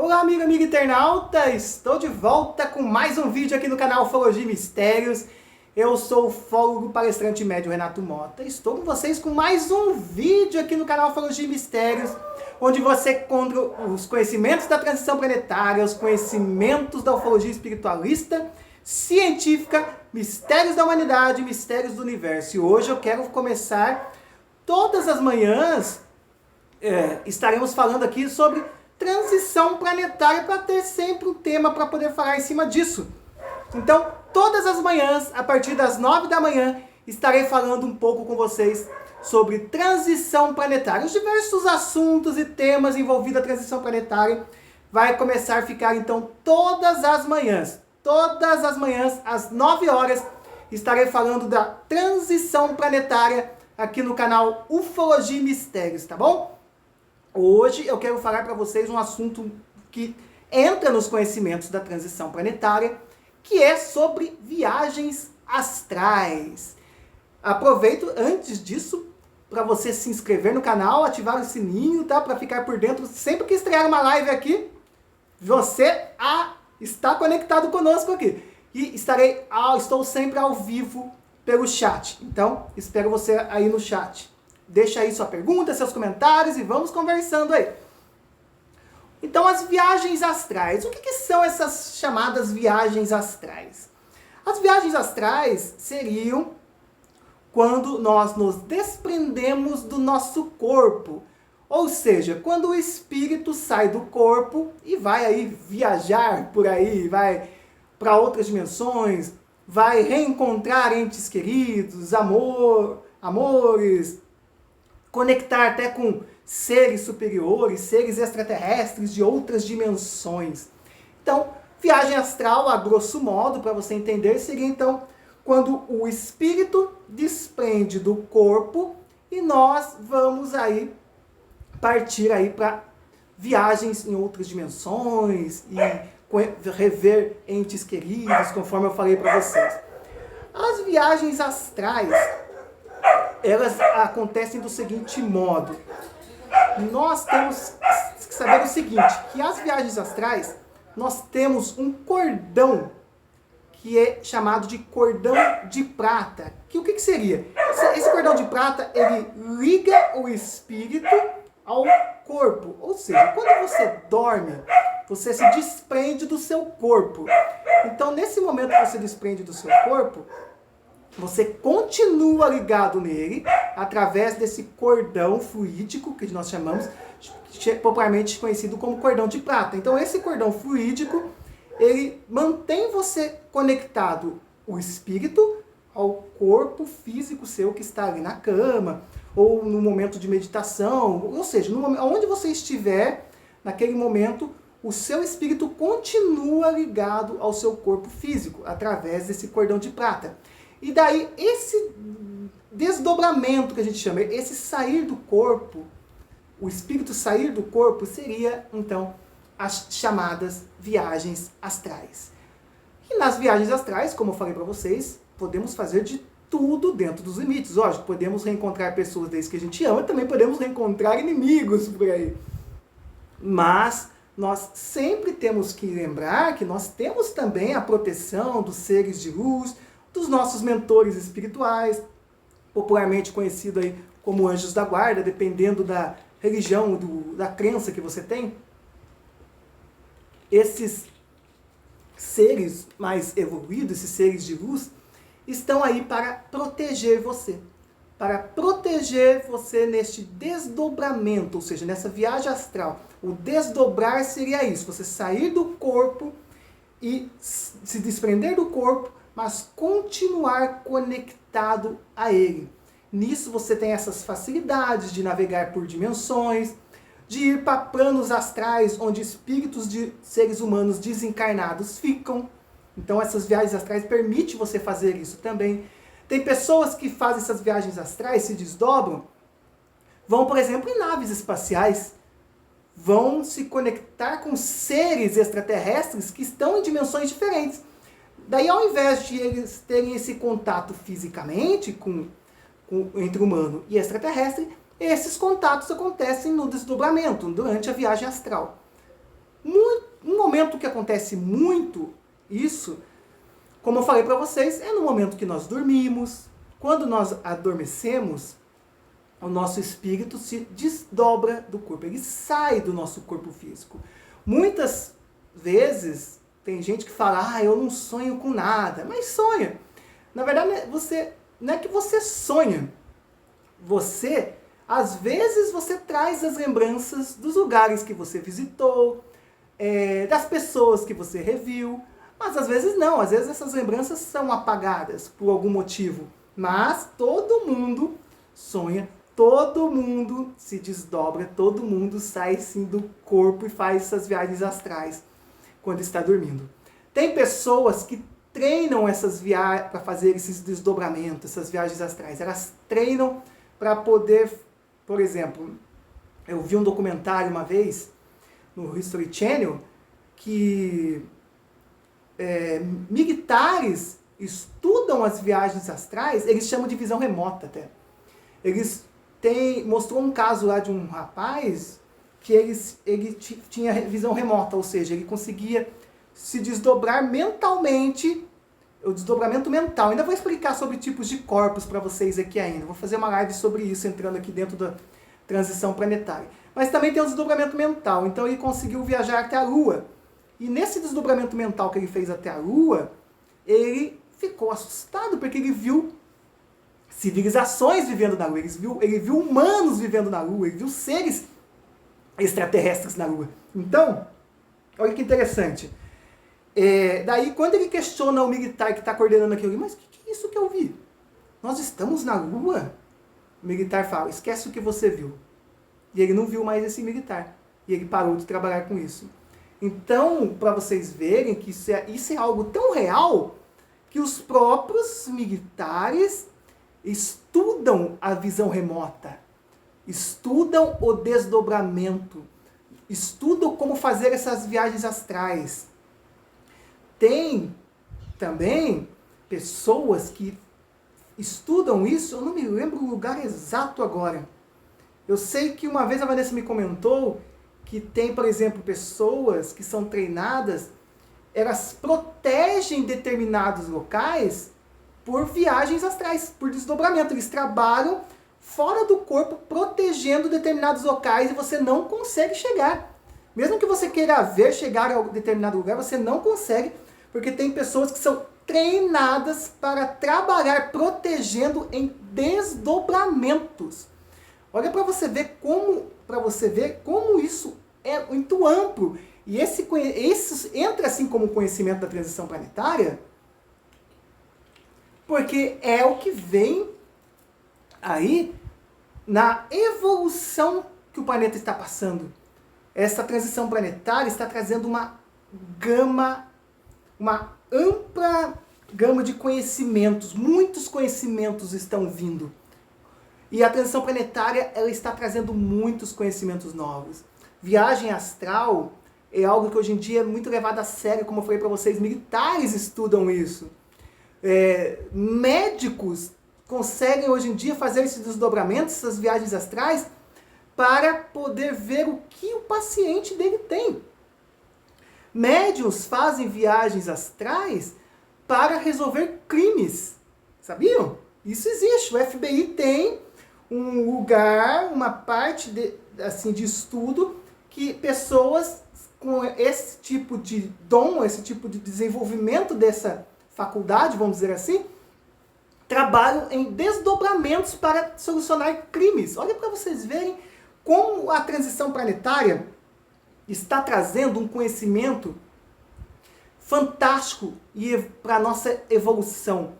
Olá, amigo internauta! Estou de volta com mais um vídeo aqui no canal Ufologia e Mistérios. Eu sou o ufólogo palestrante médio Renato Mota. Estou com vocês com mais um vídeo aqui no canal Ufologia e Mistérios, onde você encontra os conhecimentos da transição planetária, os conhecimentos da ufologia espiritualista, científica, mistérios da humanidade, mistérios do universo. E hoje eu quero começar todas as manhãs, estaremos falando aqui sobre transição planetária, para ter sempre um tema para poder falar em cima disso. Então, todas as manhãs, a partir das 9 da manhã, estarei falando um pouco com vocês sobre transição planetária. Os diversos assuntos e temas envolvidos na transição planetária vai começar a ficar, então, todas as manhãs, às 9 horas, estarei falando da transição planetária aqui no canal Ufologia e Mistérios, tá bom? Hoje eu quero falar para vocês um assunto que entra nos conhecimentos da transição planetária, que é sobre viagens astrais. Aproveito antes disso para você se inscrever no canal, ativar o sininho, tá? Para ficar por dentro sempre que estrear uma live aqui, você está conectado conosco aqui. E estou sempre ao vivo pelo chat. Então, espero você aí no chat. Deixa aí sua pergunta, seus comentários e vamos conversando aí. Então, as viagens astrais. O que são essas chamadas viagens astrais? As viagens astrais seriam quando nós nos desprendemos do nosso corpo. Ou seja, quando o espírito sai do corpo e vai aí viajar por aí, vai para outras dimensões, vai reencontrar entes queridos, amores, conectar até com seres superiores, seres extraterrestres de outras dimensões. Então, viagem astral, a grosso modo, para você entender, seria então quando o espírito desprende do corpo e nós vamos aí partir aí para viagens em outras dimensões e rever entes queridos, conforme eu falei para vocês. As viagens astrais, elas acontecem do seguinte modo. Nós temos que saber o seguinte, que as viagens astrais, nós temos um cordão que é chamado de cordão de prata. O que seria? Esse cordão de prata, ele liga o espírito ao corpo. Ou seja, quando você dorme, você se desprende do seu corpo. Então, nesse momento que você desprende do seu corpo, você continua ligado nele através desse cordão fluídico, que nós chamamos, popularmente conhecido como cordão de prata. Então, esse cordão fluídico, ele mantém você conectado, o espírito, ao corpo físico seu que está ali na cama, ou no momento de meditação, ou seja, onde você estiver, naquele momento, o seu espírito continua ligado ao seu corpo físico, através desse cordão de prata. E daí, esse desdobramento que a gente chama, esse sair do corpo, o espírito sair do corpo, seria, então, as chamadas viagens astrais. E nas viagens astrais, como eu falei para vocês, podemos fazer de tudo dentro dos limites. Lógico, podemos reencontrar pessoas desde que a gente ama, também podemos reencontrar inimigos por aí. Mas nós sempre temos que lembrar que nós temos também a proteção dos seres de luz, dos nossos mentores espirituais, popularmente conhecido aí como anjos da guarda, dependendo da religião, da crença que você tem. Esses seres mais evoluídos, esses seres de luz, estão aí para proteger você. Para proteger você neste desdobramento, ou seja, nessa viagem astral. O desdobrar seria isso, você sair do corpo e se desprender do corpo, mas continuar conectado a ele. Nisso você tem essas facilidades de navegar por dimensões, de ir para planos astrais, onde espíritos de seres humanos desencarnados ficam. Então essas viagens astrais permitem você fazer isso também. Tem pessoas que fazem essas viagens astrais, se desdobram, vão, por exemplo, em naves espaciais, vão se conectar com seres extraterrestres que estão em dimensões diferentes. Daí, ao invés de eles terem esse contato fisicamente entre humano e extraterrestre, esses contatos acontecem no desdobramento, durante a viagem astral. Um momento que acontece muito isso, como eu falei para vocês, é no momento que nós dormimos. Quando nós adormecemos, o nosso espírito se desdobra do corpo, ele sai do nosso corpo físico. Muitas vezes tem gente que fala, eu não sonho com nada, mas sonha. Na verdade, não é que você sonha. Às vezes você traz as lembranças dos lugares que você visitou, das pessoas que você reviu, mas às vezes não, às vezes essas lembranças são apagadas por algum motivo. Mas todo mundo sonha, todo mundo se desdobra, todo mundo sai sim do corpo e faz essas viagens astrais quando está dormindo. Tem pessoas que treinam essas viagens para fazer esses desdobramentos, essas viagens astrais. Elas treinam para poder, por exemplo, eu vi um documentário uma vez no History Channel que militares estudam as viagens astrais, eles chamam de visão remota até. Mostrou um caso lá de um rapaz que ele tinha visão remota, ou seja, ele conseguia se desdobrar mentalmente, o desdobramento mental. Ainda vou explicar sobre tipos de corpos para vocês aqui ainda. Vou fazer uma live sobre isso, entrando aqui dentro da transição planetária. Mas também tem o desdobramento mental. Então ele conseguiu viajar até a Lua. E nesse desdobramento mental que ele fez até a Lua, ele ficou assustado, porque ele viu civilizações vivendo na Lua, ele viu humanos vivendo na Lua, ele viu seres extraterrestres na Lua. Então, olha que interessante. Daí, quando ele questiona o militar que está coordenando aquilo, mas o que é isso que eu vi? Nós estamos na Lua? O militar fala, esquece o que você viu. E ele não viu mais esse militar. E ele parou de trabalhar com isso. Então, para vocês verem que isso é algo tão real, que os próprios militares estudam a visão remota, estudam o desdobramento, estudam como fazer essas viagens astrais. Tem também pessoas que estudam isso, eu não me lembro o lugar exato agora. Eu sei que uma vez a Vanessa me comentou que tem, por exemplo, pessoas que são treinadas, elas protegem determinados locais por viagens astrais, por desdobramento. Eles trabalham fora do corpo, protegendo determinados locais e você não consegue chegar. Mesmo que você queira chegar a determinado lugar, você não consegue, porque tem pessoas que são treinadas para trabalhar protegendo em desdobramentos. Olha para você ver como isso é muito amplo. E esse entra assim como conhecimento da transição planetária, porque é o que vem aí na evolução que o planeta está passando. Essa transição planetária está trazendo uma ampla gama de conhecimentos. Muitos conhecimentos estão vindo. E a transição planetária, ela está trazendo muitos conhecimentos novos. Viagem astral é algo que hoje em dia é muito levado a sério, como eu falei para vocês, militares estudam isso. Médicos conseguem hoje em dia fazer esses desdobramentos, essas viagens astrais, para poder ver o que o paciente dele tem. Médiuns fazem viagens astrais para resolver crimes. Sabiam? Isso existe. O FBI tem um lugar, uma parte de estudo que pessoas com esse tipo de dom, esse tipo de desenvolvimento dessa faculdade, vamos dizer assim, trabalham em desdobramentos para solucionar crimes. Olha para vocês verem como a transição planetária está trazendo um conhecimento fantástico para a nossa evolução.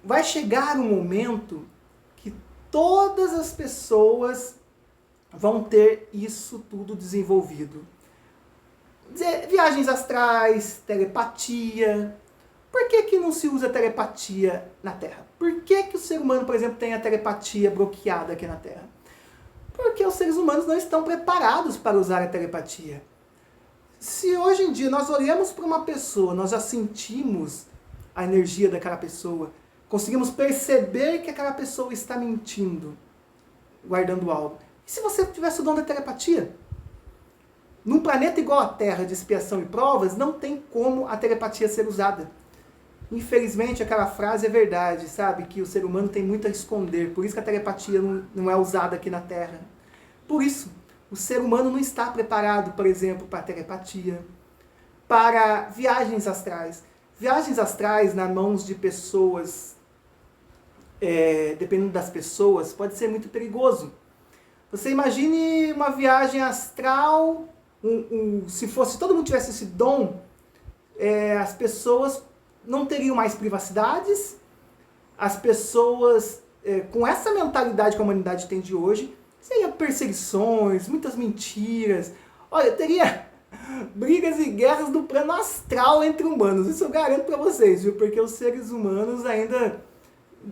Vai chegar um momento que todas as pessoas vão ter isso tudo desenvolvido. Viagens astrais, telepatia. Por que não se usa telepatia na Terra? Por que o ser humano, por exemplo, tem a telepatia bloqueada aqui na Terra? Porque os seres humanos não estão preparados para usar a telepatia. Se hoje em dia nós olhamos para uma pessoa, nós já sentimos a energia daquela pessoa, conseguimos perceber que aquela pessoa está mentindo, guardando algo. E se você tivesse o dom da telepatia? num planeta igual à Terra, de expiação e provas, não tem como a telepatia ser usada. Infelizmente, aquela frase é verdade, sabe? Que o ser humano tem muito a esconder. Por isso que a telepatia não é usada aqui na Terra. Por isso, o ser humano não está preparado, por exemplo, para a telepatia, para viagens astrais. Viagens astrais nas mãos de pessoas, dependendo das pessoas, pode ser muito perigoso. Você imagine uma viagem astral, se todo mundo tivesse esse dom, as pessoas não teriam mais privacidades, as pessoas, com essa mentalidade que a humanidade tem de hoje, seria perseguições, muitas mentiras. Olha, teria brigas e guerras no plano astral entre humanos, isso eu garanto para vocês, viu? Porque os seres humanos ainda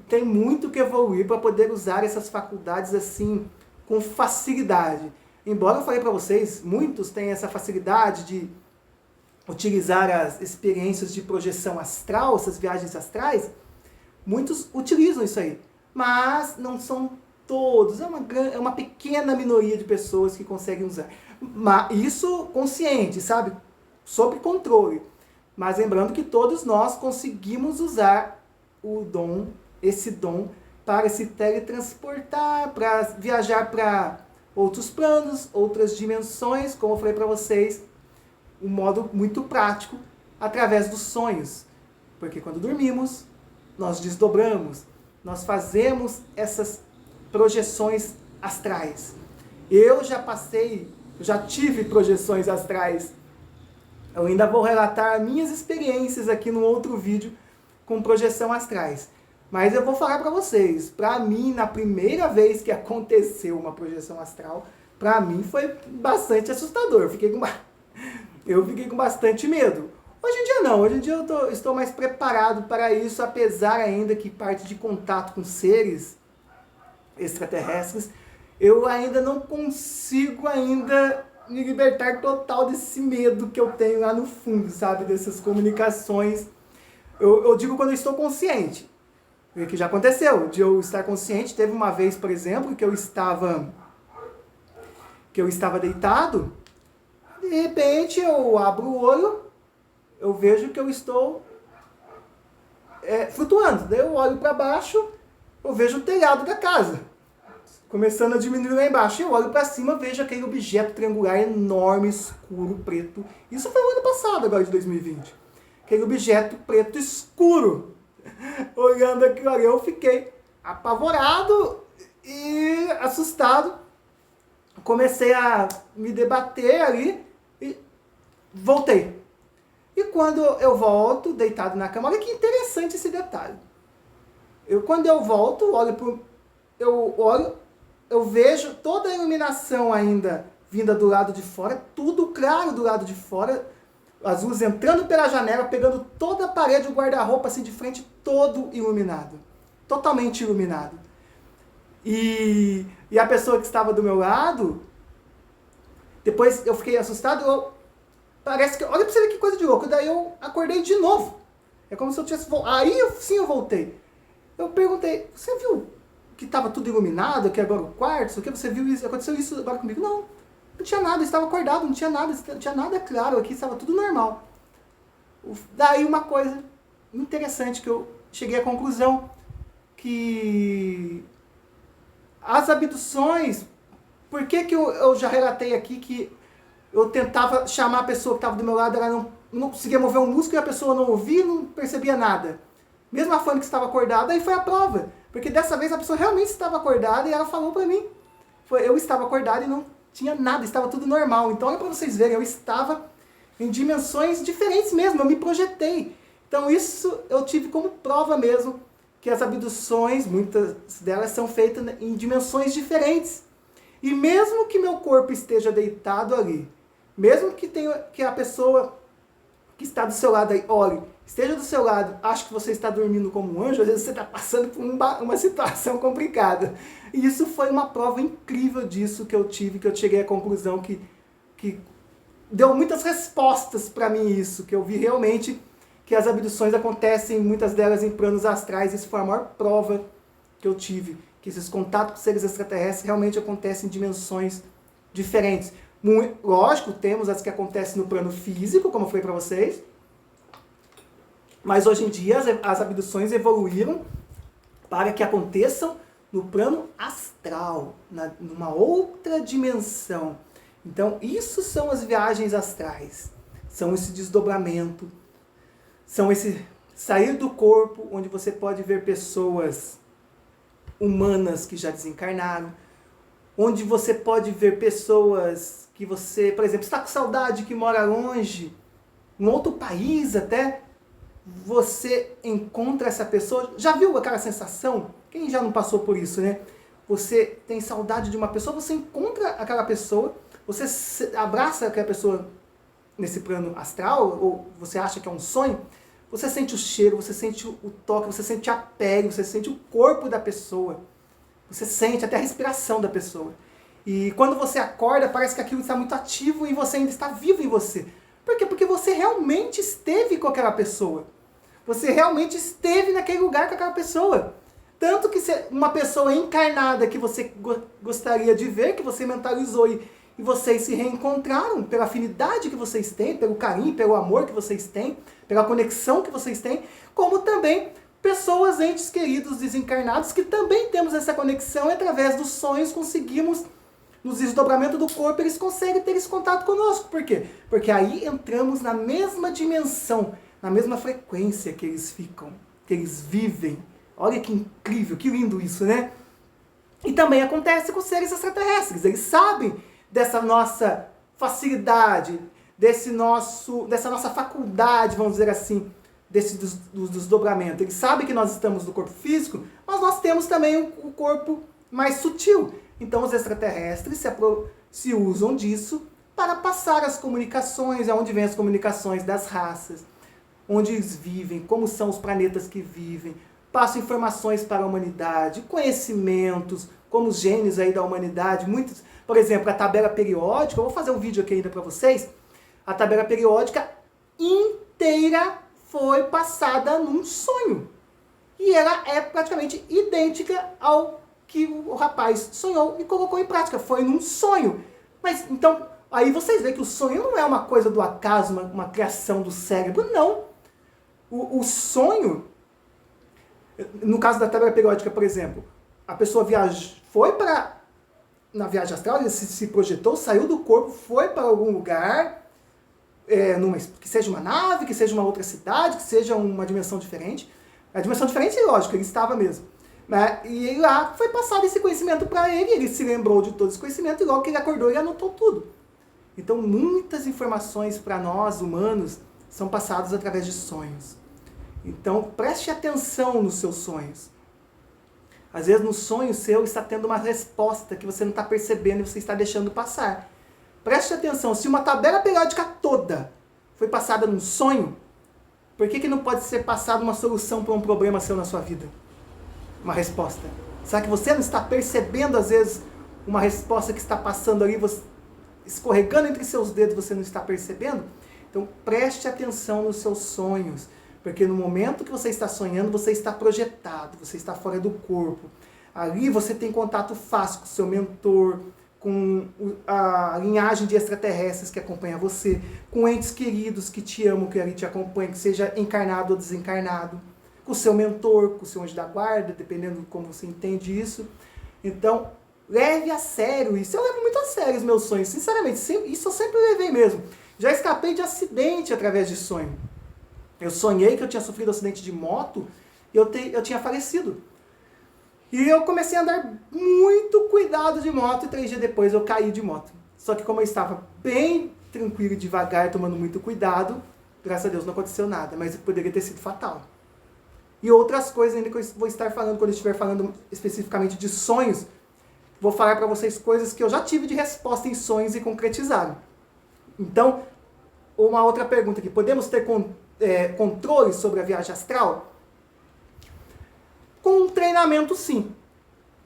têm muito que evoluir para poder usar essas faculdades assim, com facilidade. Embora eu falei para vocês, muitos têm essa facilidade de utilizar as experiências de projeção astral, essas viagens astrais, muitos utilizam isso aí. Mas não são todos, é uma pequena minoria de pessoas que conseguem usar. Mas isso consciente, sabe? Sob controle. Mas lembrando que todos nós conseguimos usar esse dom para se teletransportar, para viajar para outros planos, outras dimensões, como eu falei para vocês, um modo muito prático, através dos sonhos. Porque quando dormimos, nós desdobramos, nós fazemos essas projeções astrais. Eu já tive projeções astrais. Eu ainda vou relatar minhas experiências aqui num outro vídeo com projeção astrais. Mas eu vou falar para vocês, para mim, na primeira vez que aconteceu uma projeção astral, para mim foi bastante assustador. Eu fiquei com bastante medo. Hoje em dia não, hoje em dia eu estou mais preparado para isso, apesar ainda que parte de contato com seres extraterrestres, eu ainda não consigo me libertar total desse medo que eu tenho lá no fundo, sabe? Dessas comunicações. Eu digo quando eu estou consciente. Que já aconteceu, de eu estar consciente. Teve uma vez, por exemplo, que eu estava deitado, de repente eu abro o olho, eu vejo que eu estou flutuando. Daí eu olho para baixo, eu vejo o telhado da casa, começando a diminuir lá embaixo. Eu olho para cima, vejo aquele objeto triangular enorme, escuro, preto. Isso foi o ano passado, agora de 2020. Aquele objeto preto escuro. Olhando aquilo ali, eu fiquei apavorado e assustado. Comecei a me debater ali e voltei. E quando eu volto, deitado na cama, olha que interessante esse detalhe. Quando eu volto, eu vejo toda a iluminação ainda vinda do lado de fora, tudo claro do lado de fora, as luzes entrando pela janela, pegando toda a parede, o guarda-roupa assim de frente, todo iluminado. Totalmente iluminado. E a pessoa que estava do meu lado, depois eu fiquei assustado, parece que, olha pra você ver que coisa de louco, daí eu acordei de novo. É como se eu tivesse voltado. Aí sim eu voltei. Eu perguntei, você viu que estava tudo iluminado, que agora o quarto, o que você viu isso? Aconteceu isso agora comigo? Não tinha nada, eu estava acordado, não tinha nada claro aqui, estava tudo normal. Daí uma coisa interessante que eu cheguei à conclusão, que as abduções, por que eu já relatei aqui que eu tentava chamar a pessoa que estava do meu lado, ela não conseguia mover um músculo e a pessoa não ouvia, não percebia nada. Mesmo a fã que estava acordada, aí foi a prova. Porque dessa vez a pessoa realmente estava acordada e ela falou pra mim. Eu estava acordado e não tinha nada, estava tudo normal. Então olha pra vocês verem, eu estava em dimensões diferentes mesmo, eu me projetei. Então isso eu tive como prova mesmo, que as abduções, muitas delas são feitas em dimensões diferentes. E mesmo que meu corpo esteja deitado ali, mesmo que a pessoa que está do seu lado aí, olhe, esteja do seu lado, acha que você está dormindo como um anjo, às vezes você está passando por uma situação complicada. E isso foi uma prova incrível disso que eu tive, que eu cheguei à conclusão que deu muitas respostas para mim isso, que eu vi realmente que as abduções acontecem, muitas delas em planos astrais. Isso foi a maior prova que eu tive, que esses contatos com seres extraterrestres realmente acontecem em dimensões diferentes. Lógico, temos as que acontecem no plano físico, como eu falei para vocês, mas hoje em dia as abduções evoluíram para que aconteçam no plano astral, numa outra dimensão. Então, isso são as viagens astrais, são esse desdobramento, são esse sair do corpo, onde você pode ver pessoas humanas que já desencarnaram, onde você pode ver pessoas que você, por exemplo, está com saudade, que mora longe, em outro país até, você encontra essa pessoa. Já viu aquela sensação? Quem já não passou por isso, né? Você tem saudade de uma pessoa, você encontra aquela pessoa, você abraça aquela pessoa nesse plano astral, ou você acha que é um sonho, você sente o cheiro, você sente o toque, você sente a pele, você sente o corpo da pessoa, você sente até a respiração da pessoa. E quando você acorda, parece que aquilo está muito ativo e você ainda está vivo em você. Por quê? Porque você realmente esteve com aquela pessoa. Você realmente esteve naquele lugar com aquela pessoa. Tanto que uma pessoa encarnada que você gostaria de ver, que você mentalizou e vocês se reencontraram pela afinidade que vocês têm, pelo carinho, pelo amor que vocês têm, pela conexão que vocês têm, como também pessoas, entes queridos desencarnados, que também temos essa conexão e através dos sonhos conseguimos, nos desdobramentos do corpo, eles conseguem ter esse contato conosco. Por quê? Porque aí entramos na mesma dimensão, na mesma frequência que eles ficam, que eles vivem. Olha que incrível, que lindo isso, né? E também acontece com os seres extraterrestres. Eles sabem dessa nossa facilidade, dessa nossa faculdade, vamos dizer assim, do desdobramento. Eles sabem que nós estamos no corpo físico, mas nós temos também o corpo mais sutil. Então os extraterrestres se usam disso para passar as comunicações, aonde vêm as comunicações das raças, onde eles vivem, como são os planetas que vivem, passam informações para a humanidade, conhecimentos, como os gênios aí da humanidade, muitos, por exemplo, a tabela periódica, eu vou fazer um vídeo aqui ainda para vocês, a tabela periódica inteira foi passada num sonho. E ela é praticamente idêntica ao que o rapaz sonhou e colocou em prática. Foi num sonho. Mas, então, aí vocês veem que o sonho não é uma coisa do acaso, uma criação do cérebro, não. O sonho, no caso da tabela periódica, por exemplo, a pessoa foi na viagem astral, ele se projetou, saiu do corpo, foi para algum lugar, que seja uma nave, que seja uma outra cidade, que seja uma dimensão diferente. A dimensão diferente, lógico, ele estava mesmo. Né? E lá foi passado esse conhecimento para ele se lembrou de todo esse conhecimento, e logo que ele acordou, ele anotou tudo. Então, muitas informações para nós, humanos, são passadas através de sonhos. Então, preste atenção nos seus sonhos. Às vezes, no sonho seu, está tendo uma resposta que você não está percebendo e você está deixando passar. Preste atenção, se uma tabela periódica toda foi passada num sonho, por que não pode ser passada uma solução para um problema seu na sua vida? Uma resposta. Será que você não está percebendo, às vezes, uma resposta que está passando ali, escorregando entre seus dedos, você não está percebendo? Então, preste atenção nos seus sonhos, porque no momento que você está sonhando, você está projetado, você está fora do corpo. Ali você tem contato fácil com o seu mentor, com a linhagem de extraterrestres que acompanha você, com entes queridos que te amam, que ali te acompanham, que seja encarnado ou desencarnado, com o seu mentor, com o seu anjo da guarda, dependendo de como você entende isso. Então, leve a sério isso. Eu levo muito a sério os meus sonhos, sinceramente, isso eu sempre levei mesmo. Já escapei de acidente através de sonho. Eu sonhei que eu tinha sofrido um acidente de moto e eu tinha falecido. E eu comecei a andar muito cuidado de moto e 3 dias depois eu caí de moto. Só que como eu estava bem tranquilo e devagar, tomando muito cuidado, graças a Deus não aconteceu nada, mas poderia ter sido fatal. E outras coisas ainda que eu vou estar falando, quando eu estiver falando especificamente de sonhos, vou falar para vocês coisas que eu já tive de resposta em sonhos e concretizaram. Então, uma outra pergunta aqui, podemos ter controle sobre a viagem astral? Com um treinamento, sim.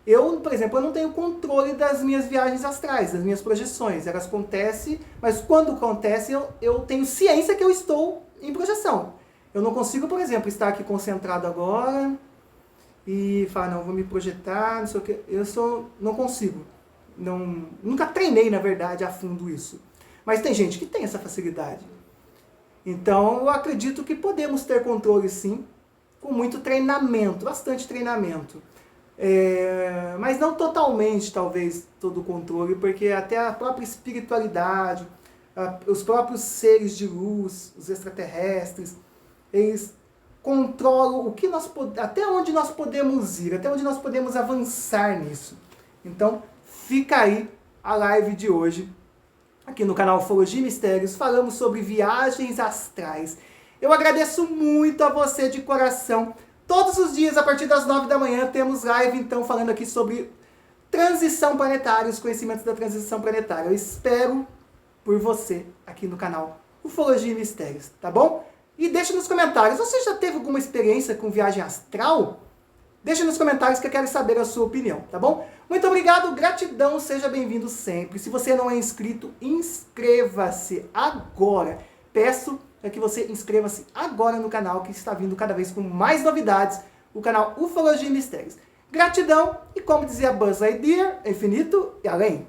Eu, por exemplo, eu não tenho controle das minhas viagens astrais, das minhas projeções. Elas acontecem, mas quando acontecem, eu tenho ciência que eu estou em projeção. Eu não consigo, por exemplo, estar aqui concentrado agora e falar, não, vou me projetar, não sei o que. Não consigo. nunca treinei, na verdade, a fundo isso. Mas tem gente que tem essa facilidade. Então, eu acredito que podemos ter controle, sim, com muito treinamento, bastante treinamento. Mas não totalmente, talvez, todo o controle, porque até a própria espiritualidade, os próprios seres de luz, os extraterrestres, eles controlam até onde nós podemos ir, até onde nós podemos avançar nisso. Então, fica aí a live de hoje, aqui no canal Ufologia e Mistérios. Falamos sobre viagens astrais. Eu agradeço muito a você de coração. Todos os dias, a partir das 9 da manhã, temos live, então, falando aqui sobre transição planetária, os conhecimentos da transição planetária. Eu espero por você aqui no canal Ufologia e Mistérios, tá bom? E deixa nos comentários, você já teve alguma experiência com viagem astral? Deixa nos comentários que eu quero saber a sua opinião, tá bom? Muito obrigado, gratidão, seja bem-vindo sempre. Se você não é inscrito, inscreva-se agora. Peço que você inscreva-se agora no canal, que está vindo cada vez com mais novidades, o canal Ufologia e Mistérios. Gratidão e, como dizia Buzz Lightyear, infinito e além.